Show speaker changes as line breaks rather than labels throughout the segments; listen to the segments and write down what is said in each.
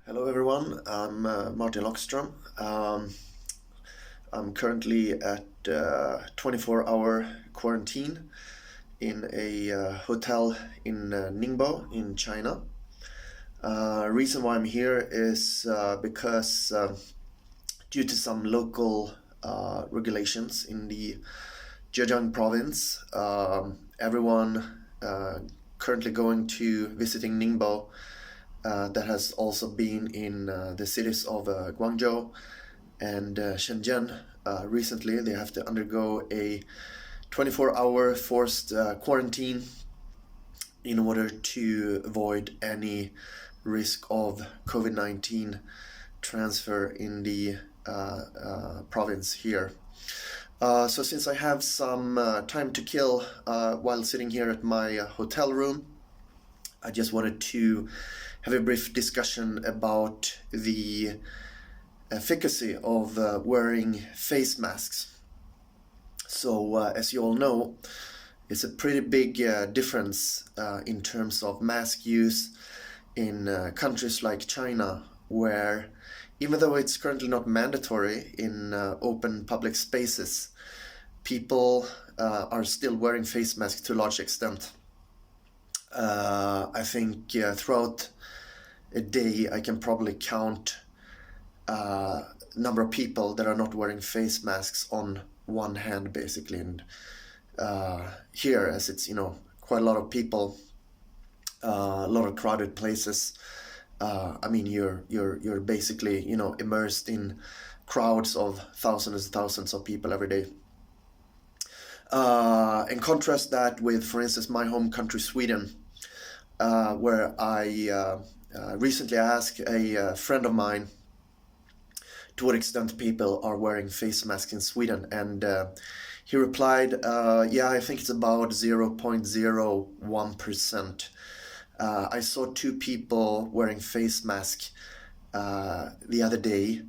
Hello everyone, I'm Martin Lockström. I'm currently at 24-hour quarantine in a hotel in Ningbo in China. Reason why I'm here is because due to some local regulations in the Zhejiang province, everyone currently going to visiting Ningbo that has also been in the cities of Guangzhou and Shenzhen recently. They have to undergo a 24-hour forced quarantine in order to avoid any risk of COVID-19 transfer in the province here. So since I have some time to kill while sitting here at my hotel room, I just wanted to have a brief discussion about the efficacy of wearing face masks. So as you all know, it's a pretty big difference in terms of mask use in countries like China, where even though it's currently not mandatory in open public spaces, people are still wearing face masks to a large extent. I think throughout a day I can probably count number of people that are not wearing face masks on one hand, basically. And here, as it's quite a lot of people, a lot of crowded places. I mean, you're basically immersed in crowds of thousands and thousands of people every day. And contrast that with, for instance, my home country, Sweden, where I recently asked a friend of mine to what extent people are wearing face masks in Sweden, and he replied, yeah, I think it's about 0.01%. I saw two people wearing face masks the other day,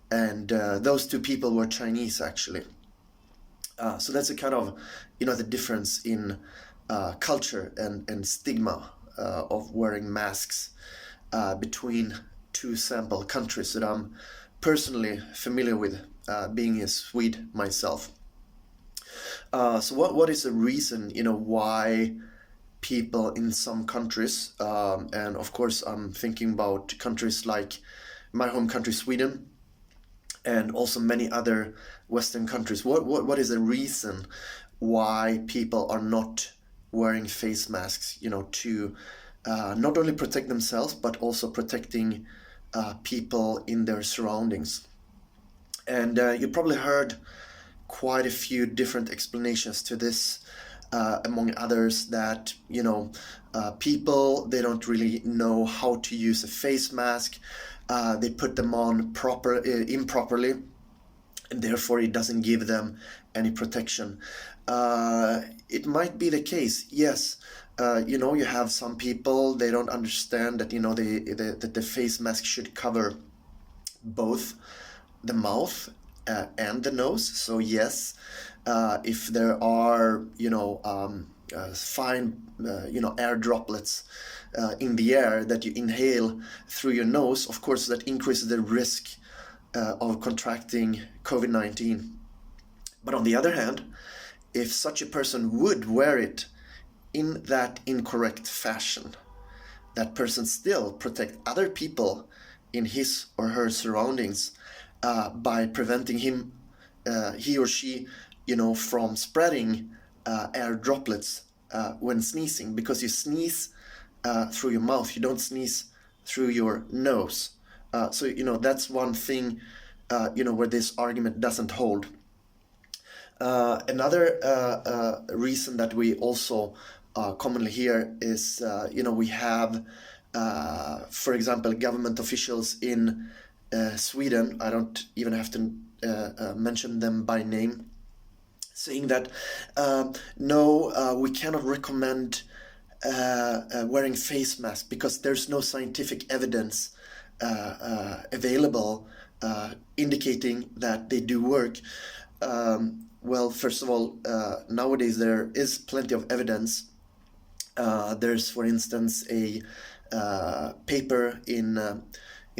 and those two people were Chinese, actually. So that's a kind of, the difference in culture and stigma of wearing masks between two sample countries that I'm personally familiar with, being a Swede myself. So what is the reason, why people in some countries, and of course I'm thinking about countries like my home country, Sweden, and also many other Western countries. What is the reason why people are not wearing face masks, to not only protect themselves, but also protecting people in their surroundings? And you probably heard quite a few different explanations to this, among others that, people, they don't really know how to use a face mask. They put them on improperly, and therefore it doesn't give them any protection. It might be the case, yes. You have some people, they don't understand that that the face mask should cover both the mouth and the nose. So yes, if there are fine air droplets in the air that you inhale through your nose, of course that increases the risk of contracting COVID-19. But on the other hand, if such a person would wear it in that incorrect fashion, that person still protect other people in his or her surroundings by preventing he or she, from spreading air droplets when sneezing, because you sneeze through your mouth, you don't sneeze through your nose. So that's one thing where this argument doesn't hold. Another reason that we also commonly hear is, we have, for example, government officials in Sweden, I don't even have to mention them by name, saying that no, we cannot recommend wearing face masks because there's no scientific evidence available indicating that they do work. Well, first of all, nowadays there is plenty of evidence. There's, for instance, a paper in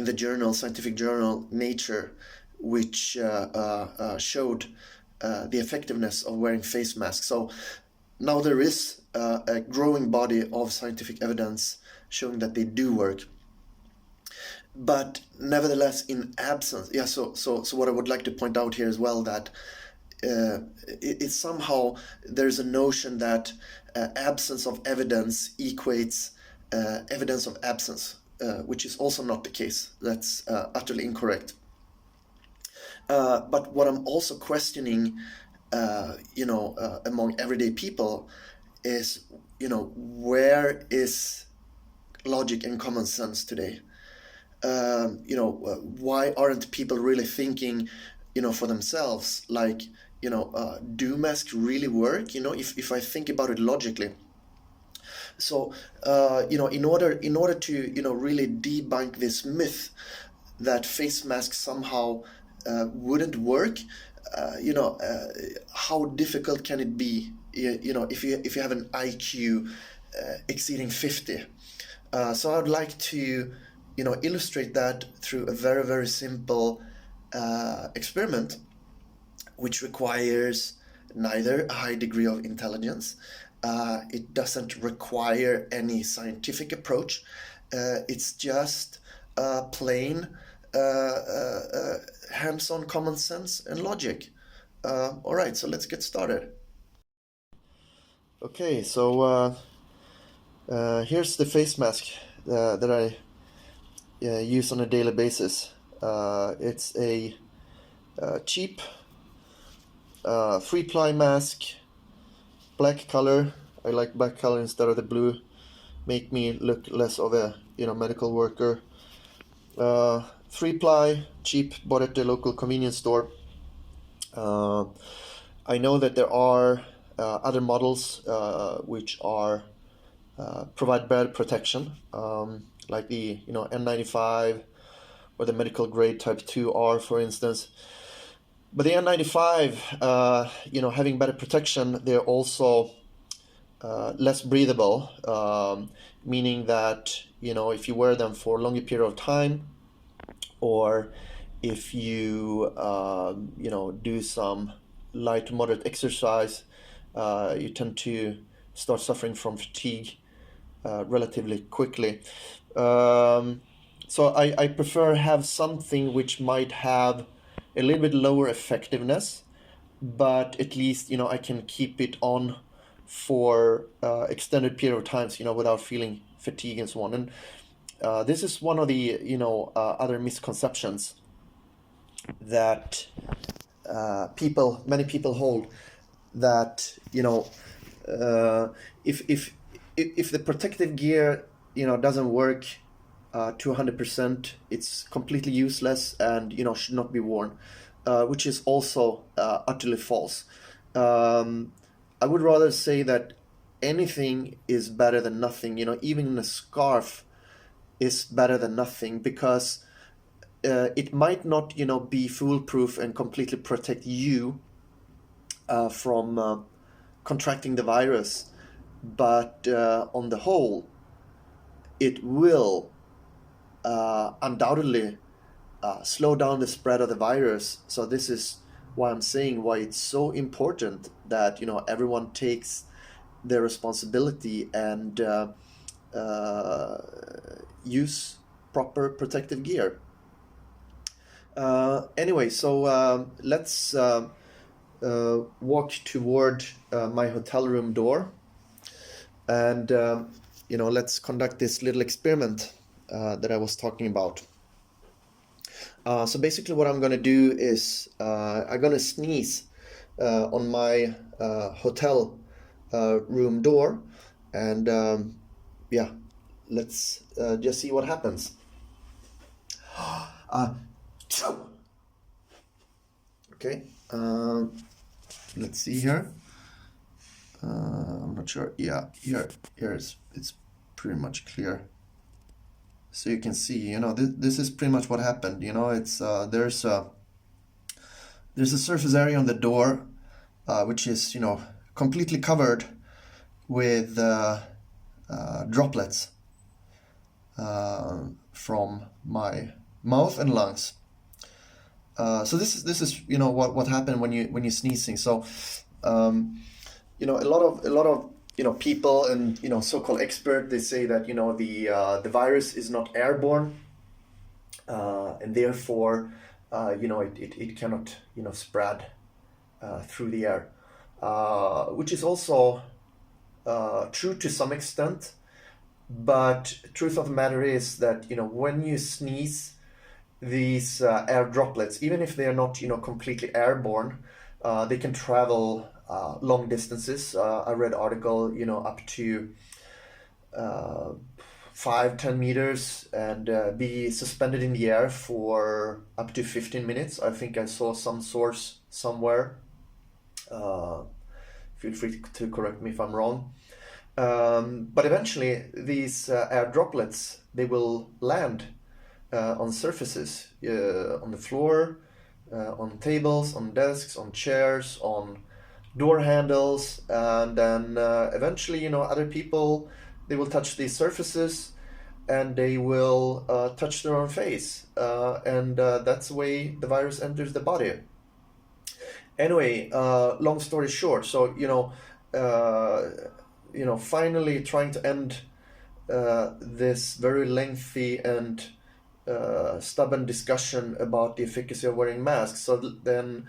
in the scientific journal Nature, which showed the effectiveness of wearing face masks. So now there is a growing body of scientific evidence showing that they do work. But nevertheless, in absence, so what I would like to point out here as well, that it's somehow there's a notion that absence of evidence equates evidence of absence, which is also not the case. That's utterly incorrect. But what I'm also questioning, among everyday people is, where is logic and common sense today? Why aren't people really thinking, for themselves, like, do masks really work? If I think about it logically. So, in order to, really debunk this myth that face masks somehow wouldn't work, how difficult can it be, if you have an IQ exceeding 50? So I'd like to, illustrate that through a very, very simple experiment, which requires neither a high degree of intelligence. It doesn't require any scientific approach. It's just plain hands-on common sense and logic. All right, so let's get started. Okay, so here's the face mask that I use on a daily basis. It's a cheap 3-ply mask, black color. I like black color instead of the blue. Make me look less of a medical worker. 3-ply, cheap, bought at the local convenience store. I know that there are other models which are provide better protection, like the N95 or the medical grade type 2R, for instance. But the N95, having better protection, they're also less breathable, meaning that if you wear them for a longer period of time, or if you do some light to moderate exercise, you tend to start suffering from fatigue relatively quickly. So I prefer have something which might have a little bit lower effectiveness, but at least I can keep it on for extended period of times, without feeling fatigue and so on. And this is one of the other misconceptions that many people hold, that if the protective gear doesn't work to 100%, it's completely useless and should not be worn, which is also utterly false. I would rather say that anything is better than nothing. Even a scarf is better than nothing, because it might not be foolproof and completely protect you from contracting the virus, but on the whole, it will undoubtedly slow down the spread of the virus. So this is why I'm saying why it's so important that everyone takes their responsibility and use proper protective gear. Anyway, so let's walk toward my hotel room door, and let's conduct this little experiment that I was talking about. So basically what I'm going to do is I'm going to sneeze on my hotel room door, and let's just see what happens. Okay, let's see here. I'm not sure. Yeah, here it's pretty much clear. So you can see, this is pretty much what happened. It's there's a surface area on the door, which is completely covered with droplets from my mouth and lungs. So this is what happened when you're sneezing. So a lot of people and so-called expert, they say that the virus is not airborne, and therefore it cannot spread through the air, which is also true to some extent. But truth of the matter is that when you sneeze, these air droplets, even if they are not completely airborne, they can travel long distances. I read article up to 5-10 meters, and be suspended in the air for up to 15 minutes. I think I saw some source somewhere. Feel free to correct me if I'm wrong. But eventually these air droplets, they will land on surfaces, on the floor, on tables, on desks, on chairs, on door handles, and then eventually other people, they will touch these surfaces, and they will touch their own face, and that's the way the virus enters the body. Anyway, long story short, so finally trying to end this very lengthy and stubborn discussion about the efficacy of wearing masks. So then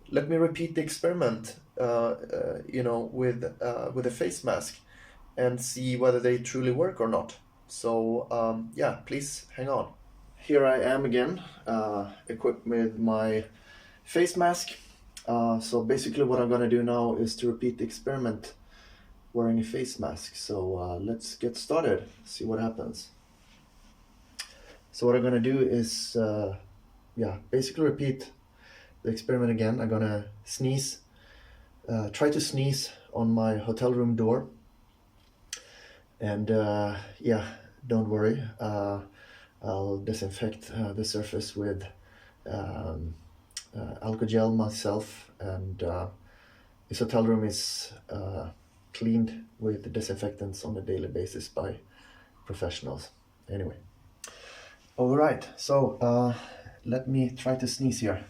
let me repeat the experiment, with a face mask, and see whether they truly work or not. So yeah, please hang on. Here I am again, equipped with my face mask. So basically what I'm gonna do now is to repeat the experiment wearing a face mask. So let's get started, see what happens. So what I'm gonna do is basically repeat the experiment again. I'm gonna sneeze, try to sneeze on my hotel room door, and don't worry, I'll disinfect the surface with alcohol gel myself, and this hotel room is cleaned with disinfectants on a daily basis by professionals. Anyway, all right, so let me try to sneeze here.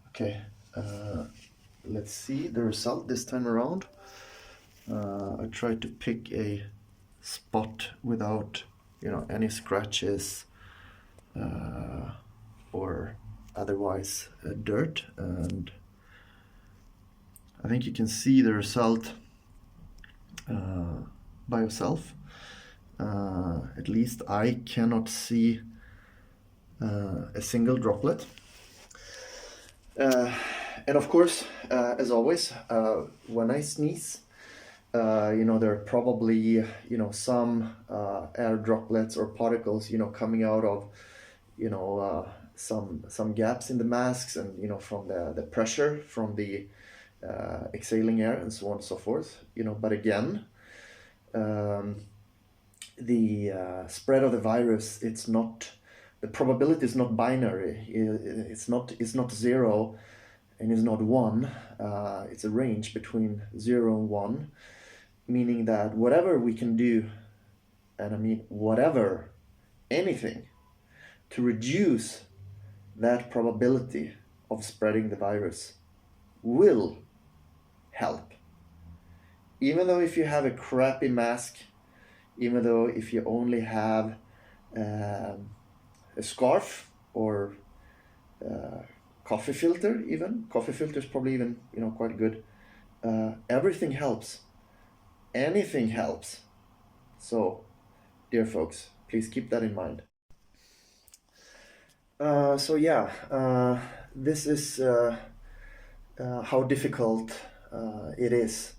Okay, let's see the result this time around. I tried to pick a spot without any scratches or otherwise dirt, and I think you can see the result by yourself. At least I cannot see a single droplet. And of course, as always, when I sneeze, there are probably some air droplets or particles coming out of some gaps in the masks, and from the pressure from the exhaling air, and so on and so forth. But again, the spread of the virus, the probability is not binary. It's not 0 and it's not 1. It's a range between 0 and 1, meaning that whatever we can do, and I mean whatever, anything, to reduce that probability of spreading the virus will help. Even though if you have a crappy mask, even though if you only have a scarf or coffee filter, even coffee filter is probably even quite good. Everything helps. Anything helps. So, dear folks, please keep that in mind. This is how difficult it is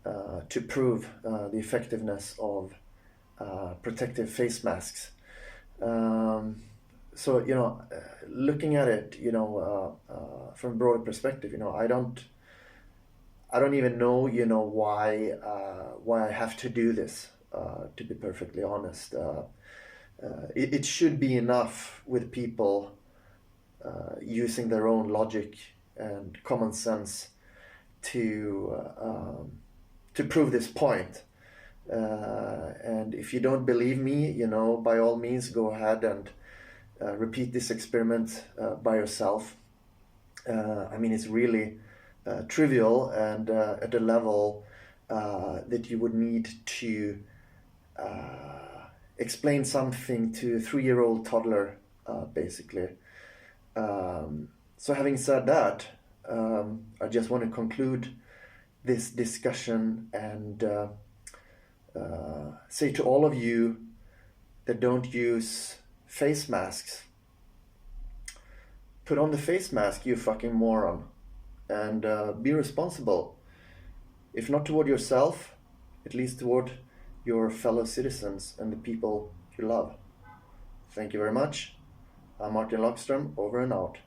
to prove the effectiveness of protective face masks. Looking at it, from a broader perspective, I don't even know, why I have to do this. To be perfectly honest, it should be enough with people using their own logic and common sense to prove this point. And If you don't believe me, by all means, go ahead and repeat this experiment by yourself. I mean, it's really trivial and at a level that you would need to explain something to a 3-year-old toddler, basically. So having said that, I just want to conclude this discussion and say to all of you that don't use face masks, put on the face mask, you fucking moron, and be responsible. If not toward yourself, at least toward your fellow citizens and the people you love. Thank you very much. I'm Martin Lockström, over and out.